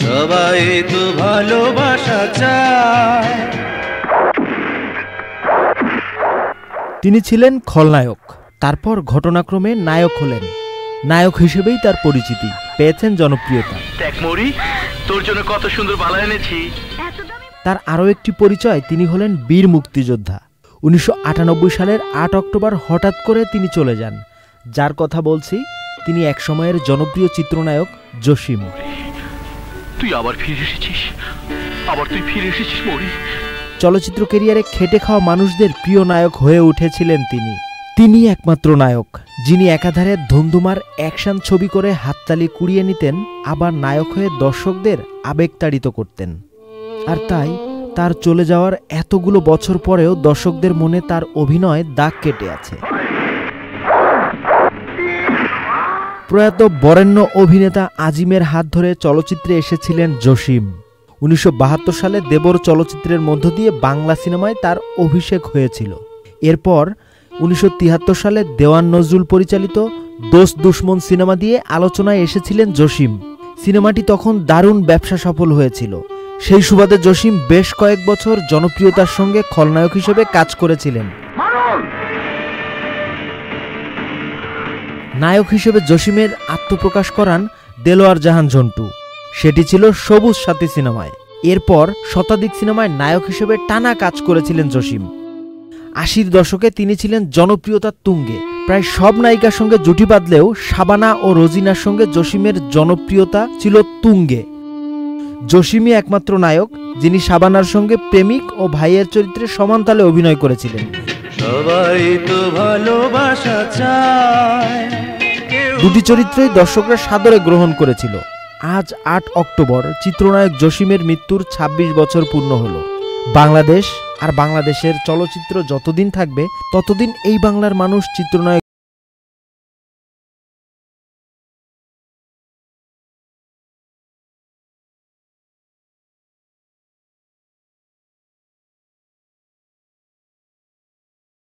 সবাই তো ভালোবাসা চায়। তিনি ছিলেন খলনায়ক, তারপর ঘটনাক্রমে নায়ক হলেন। নায়ক হিসেবেই তার পরিচিতি, পেয়েছেন জনপ্রিয়তা। তোর জন্য কত সুন্দর বালা এনেছি। তার আরও একটি পরিচয়, তিনি হলেন বীর মুক্তিযোদ্ধা। 1998 সালের 8 অক্টোবর হঠাৎ করে তিনি চলে যান। যার কথা বলছি তিনি এক সময়ের জনপ্রিয় চিত্রনায়ক জসিম। তুই আবার ফিরে এসেছিস, মরি। চলচ্চিত্র ক্যারিয়ারে খেটে খাওয়া মানুষদের প্রিয় নায়ক হয়ে উঠেছিলেন তিনি একমাত্র নায়ক যিনি একাধারে ধুমধুমার অ্যাকশন ছবি করে হাততালি কুড়িয়ে নিতেন, আবার নায়ক হয়ে দর্শকদের আবেগতাড়িত করতেন। আর তাই তার চলে যাওয়ার এতগুলো বছর পরেও দর্শকদের মনে তার অভিনয় দাগ কেটে আছে। প্রয়াত বরেণ্য অভিনেতা আজিমের হাত ধরে চলচ্চিত্রে এসেছিলেন জসিম। 1972 সালে দেবর চলচ্চিত্রের মধ্য দিয়ে বাংলা সিনেমায় তার অভিষেক হয়েছিল। এরপর 1973 সালে দেওয়ান নজরুল পরিচালিত দোস্ত দুশমন সিনেমা দিয়ে আলোচনায় এসেছিলেন জসিম। সিনেমাটি তখন দারুণ ব্যবসা সফল হয়েছিল। সেই সুবাদে জসিম বেশ কয়েক বছর জনপ্রিয়তার সঙ্গে খলনায়ক হিসেবে কাজ করেছিলেন। নায়ক হিসেবে জসিমের আত্মপ্রকাশ করান দেলোয়ার জাহান ঝন্টু। সেটি ছিল সবুজ সাথী সিনেমায়। এরপর শতাধিক সিনেমায় নায়ক হিসেবে টানা কাজ করেছিলেন জসিম। 80-র দশকে তিনি ছিলেন জনপ্রিয়তার তুঙ্গে। প্রায় সব নায়িকার সঙ্গে জুটি বাঁধলেও শাবানা ও রোজিনার সঙ্গে জসিমের জনপ্রিয়তা ছিল তুঙ্গে। জসিমই একমাত্র নায়ক যিনি শাবানার সঙ্গে প্রেমিক ও ভাইয়ের চরিত্রে সমান তালে অভিনয় করেছিলেন। সবাই তো ভালোবাসা চায়। দুটি চরিত্রই দর্শকরা সাদরে গ্রহণ করেছিল। আজ 8 অক্টোবর চিত্রনায়ক জসিমের মৃত্যুর 26 বছর পূর্ণ হলো। বাংলাদেশ আর বাংলাদেশের চলচ্চিত্র যতদিন থাকবে ততদিন এই বাংলার মানুষ চিত্রনায়ক